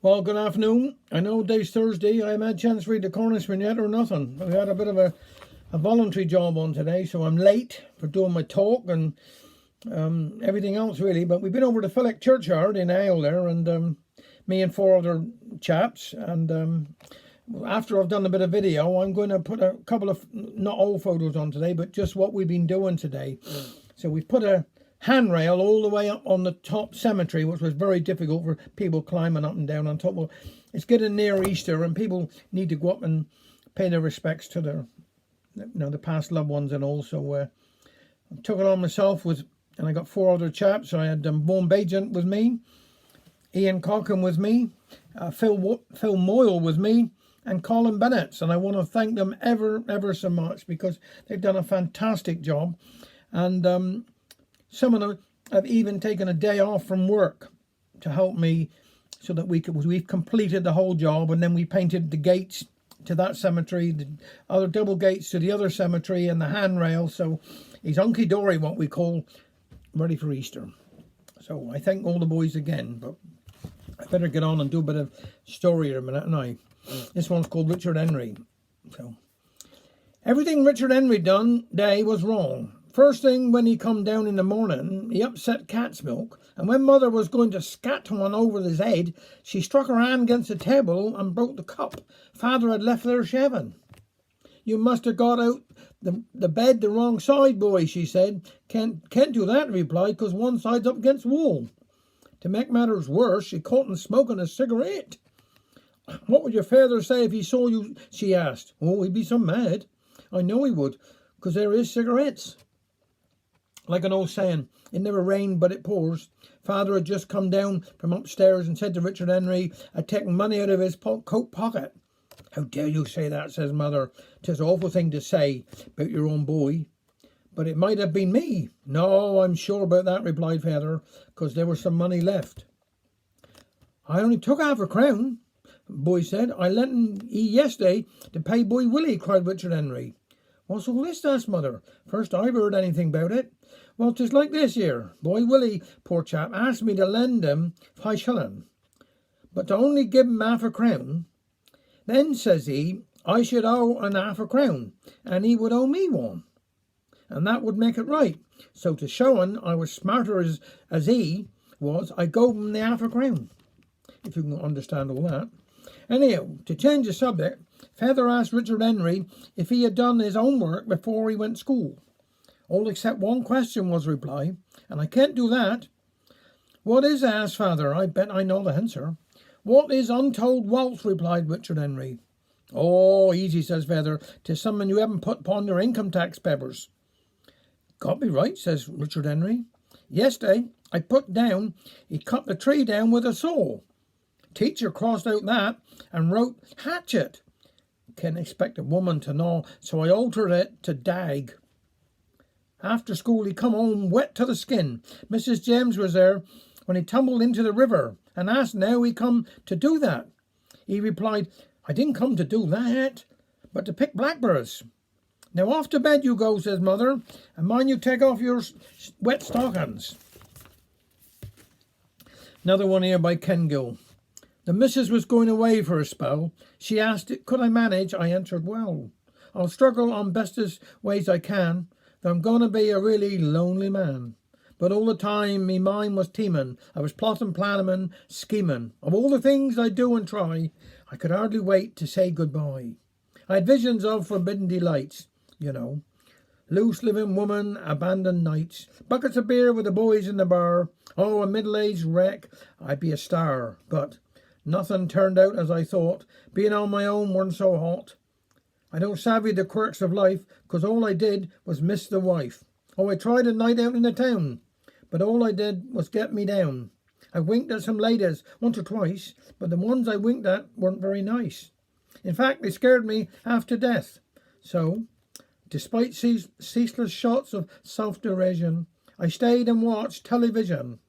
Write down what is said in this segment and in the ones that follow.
Well, good afternoon. I know today's Thursday. I haven't had a chance to read the Cornishman yet or nothing. We had a bit of a voluntary job on today, so I'm late for doing my talk and everything else really. But we've been over to Phillick Churchyard in Isle there, and me and four other chaps. And after I've done a bit of video, I'm going to put a couple of, not all photos on today, but just what we've been doing today. So we've put a handrail all the way up on the top cemetery, which was very difficult for people climbing up and down on top. Well, it's getting near Easter and people need to go up and pay their respects to their, the past loved ones and all. So I took it on myself and I got four other chaps. I had Vaughan Bagent with me, Ian Cockham with me, Phil Moyle with me, and Colin Bennett. And I want to thank them ever so much because they've done a fantastic job. And some of them have even taken a day off from work to help me so that we've completed the whole job, and then we painted the gates to that cemetery, the other double gates to the other cemetery, and the handrail. So he's hunky dory, what we call, ready for Easter. So I thank all the boys again, but I better get on and do a bit of story here a minute, and this one's called Richard Henry. So everything Richard Henry done day was wrong. First thing, when he come down in the morning, he upset cat's milk, and when mother was going to scat one over his head, she struck her hand against the table and broke the cup father had left there shaving. You must have got out the bed the wrong side, boy, she said. Can't do that, he replied, because one side's up against the wall. To make matters worse, she caught him smoking a cigarette. What would your father say if he saw you, she asked. Oh, he'd be so mad. I know he would, because there is cigarettes. Like an old saying, it never rained but it pours. Father had just come down from upstairs and said to Richard Henry, I'd taken money out of his coat pocket. How dare you say that, says mother. 'Tis an awful thing to say about your own boy. But it might have been me. No, I'm sure about that, replied father, because there was some money left. I only took half a crown, boy said. I lent him yesterday to pay boy Willie, cried Richard Henry. What's all this, asked mother. First I've heard anything about it. Well, 'tis like this here. Boy Willie, poor chap, asked me to lend him 5 shillings, but to only give him half a crown. Then, says he, I should owe an half a crown, and he would owe me one, and that would make it right. So to show him I was smarter as he was, I gave him the half a crown, if you can understand all that. Anyhow, to change the subject, father asked Richard Henry if he had done his homework before he went to school. All except one question was the reply, and I can't do that. What is, asked father. I bet I know the answer. What is untold wealth, replied Richard Henry. Oh, easy, says father. 'Tis something you haven't put upon your income tax papers. Got me right, says Richard Henry. Yesterday I put down he cut the tree down with a saw. Teacher crossed out that and wrote hatchet. Can't expect a woman to know, so I altered it to dag. After school he come home wet to the skin. Mrs. James was there when he tumbled into the river and asked how he come to do that. He replied, I didn't come to do that, but to pick blackberries. Now off to bed you go, says mother, and mind you take off your wet stockings. Another one here by Ken Gill. The missus was going away for a spell. She asked, could I manage? I answered, well, I'll struggle on bestest ways I can, though I'm going to be a really lonely man. But all the time me mind was teeming. I was plotting, planning, scheming. Of all the things I do and try, I could hardly wait to say goodbye. I had visions of forbidden delights, loose living woman, abandoned nights, buckets of beer with the boys in the bar. Oh, a middle-aged wreck, I'd be a star. But nothing turned out as I thought. Being on my own weren't so hot. I don't savvy the quirks of life, 'cause all I did was miss the wife. Oh, I tried a night out in the town, but all I did was get me down. I winked at some ladies once or twice, but the ones I winked at weren't very nice. In fact, they scared me half to death. So, despite ceaseless shots of self-derision, I stayed and watched television.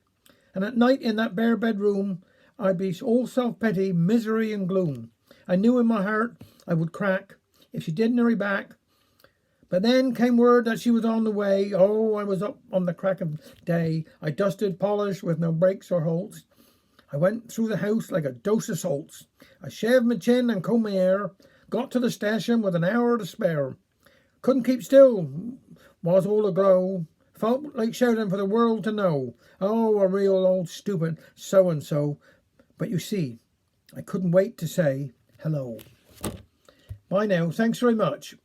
And at night in that bare bedroom, I'd be all self-pity, misery and gloom. I knew in my heart I would crack if she didn't hurry back. But then came word that she was on the way. Oh, I was up on the crack of day. I dusted, polished, with no breaks or halts. I went through the house like a dose of salts. I shaved my chin and combed my hair, got to the station with an hour to spare. Couldn't keep still, was all aglow. Felt like shouting for the world to know. Oh, a real old stupid so-and-so. But you see, I couldn't wait to say hello. Bye now. Thanks very much.